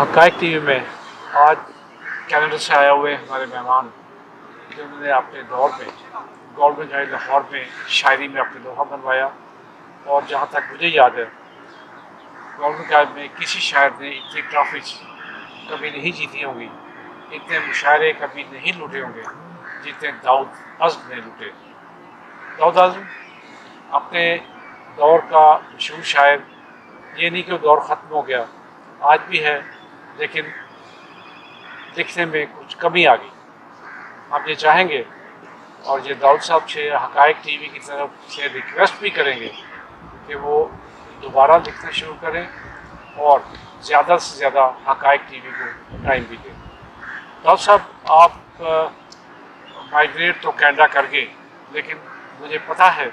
हक़ाइक़ TV में आज Canada से आए हुए हमारे मेहमान जिन्होंने अपने दौर में गवर्नमेंट हाई लाहौर में शायरी में अपने लोहा बनवाया। और जहाँ तक मुझे याद है गवर्नमेंट हाई में किसी शायर ने इतनी ट्रॉफीज कभी नहीं जीती होंगी, इतने मुशायरे कभी नहीं लूटे होंगे जितने दाऊद अज़्म ने लूटे। दाऊद अज़्म अपने दौर का मशहूर शायर, ये नहीं कि वो दौर ख़त्म हो गया, आज भी है, लेकिन लिखने में कुछ कमी आ गई। हम ये चाहेंगे और ये दाऊद साहब से हक़ाइक़ टीवी की तरफ से रिक्वेस्ट भी करेंगे कि वो दोबारा लिखना शुरू करें और ज़्यादा से ज़्यादा हक़ाइक़ टीवी को टाइम भी दें। दाऊद साहब, आप माइग्रेट तो कनाडा कर गए, लेकिन मुझे पता है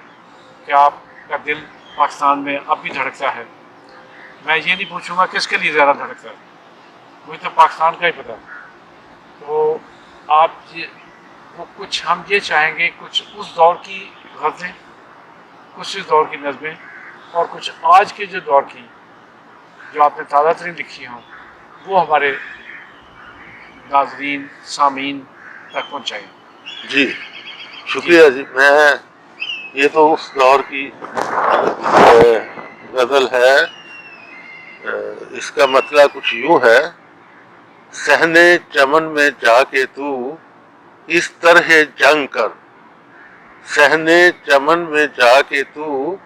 कि आपका दिल पाकिस्तान में अब भी धड़कता है। मैं ये नहीं पूछूंगा किसके लिए ज़्यादा धड़कता है, मुझे तो पाकिस्तान का ही पता है। तो आप कुछ हम ये चाहेंगे, कुछ उस दौर की गज़लें, कुछ इस दौर की नज़में और कुछ आज के जो दौर की जो आपने ताज़ा तरीन लिखी हों, वो हमारे नाज़रीन सामीन तक पहुँचाएँ। जी शुक्रिया जी। मैं ये तो उस दौर की गज़ल है। इसका मतलब कुछ यूँ है, सहने चमन में जाके तू इस तरह जंग कर, सहने चमन में जाके तू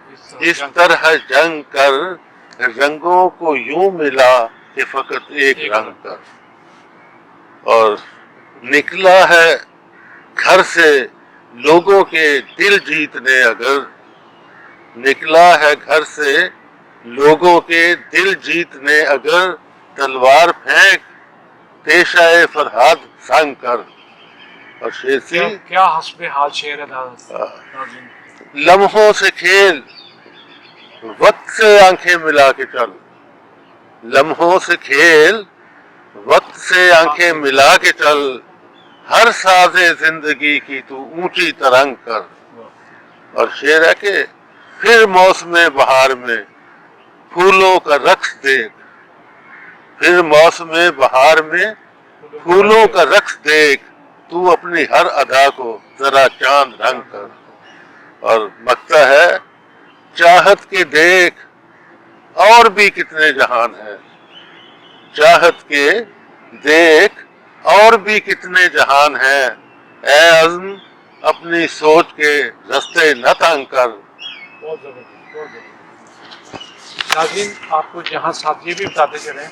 इस तरह जंग कर, रंगों को यूं मिला कि फकत एक रंग कर। और निकला है घर से लोगों के दिल जीतने, अगर निकला है घर से लोगों के दिल जीतने, अगर तलवार फेंक पेशाए फरहाद संग कर। और शेर सी क्या हस्बे हाल शेर है। लम्हों से खेल वक्त से आंखें मिला के चल, लम्हों से खेल वक्त से आंखें मिला के चल, हर साजे जिंदगी की तू ऊंची तरंग कर। और शेर है कि फिर मौसम बहार में फूलों का रक्स देख, फिर मौसम बहार में फूलों का रक्स देख, तू अपनी हर अदा को जरा चांद रंग कर। और मकता है चाहत के देख और भी कितने जहान है, चाहत के देख और भी कितने जहान है, ए अज़्म अपनी सोच के रास्ते न तंग कर। बहुत ज़बरदस्त, बहुत ज़बरदस्त। नाज़रीन, आपको जहाँ साथ ये भी बताते चलें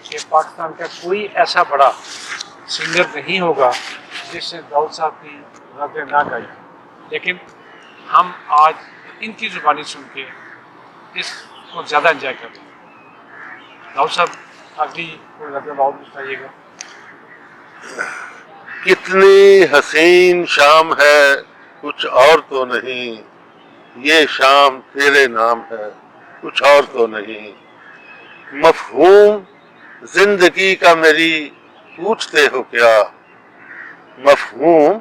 कि पाकिस्तान का कोई ऐसा बड़ा सिंगर नहीं होगा जिसने दाऊद साहब की गज़लें ना गाई, लेकिन हम आज इनकी ज़ुबानी सुन के इसको ज़्यादा इंजॉय कर रहे हैं। दाऊद साहब, अगली कोई गज़ल और बताइएगा। कितनी हसीन शाम है कुछ और तो नहीं, ये शाम तेरे नाम है कुछ और तो नहीं, मफ़हूम जिंदगी का मेरी पूछते हो क्या, मफ़हूम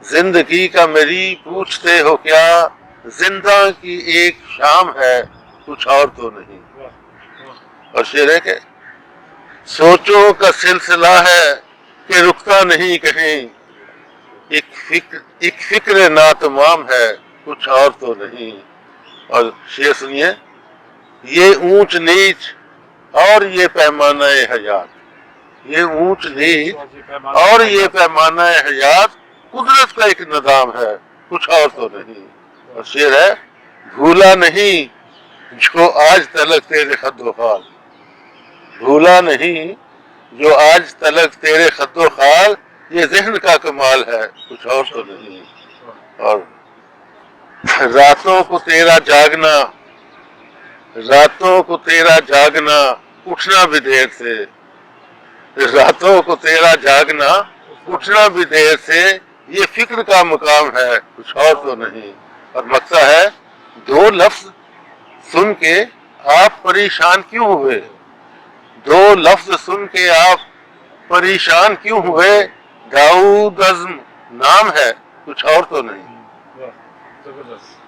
जिंदगी का मेरी पूछते हो क्या, जिंदा की एक शाम है कुछ और तो नहीं। और शेर है कि सोचों का सिलसिला है कि रुकता नहीं कहीं, एक फिक्र नातमाम है कुछ और तो नहीं। और शेर सुनिए, ये ऊंच नीच और ये पैमाना हयात, ये ऊंच नीच और ये पैमाना हयात कुदरत का एक निज़ाम है कुछ और तो नहीं। और शेर है भूला नहीं जो आज तलक तेरे खद्दो-खाल, भूला नहीं जो आज तलक तेरे खद्दो खाल, ये ज़हन का कमाल है कुछ और तो नहीं। और रातों को तेरा जागना, रातों को तेरा जागना उठना भी देर से, रातों को तेरा जागना उठना भी देर से, ये फिक्र का मुकाम है कुछ और तो नहीं। और मकता है दो लफ्ज सुन के आप परेशान क्यों हुए, दो लफ्ज सुन के आप परेशान क्यों हुए, दाऊद अज़्म नाम है कुछ और तो नहीं। जबरदस्त।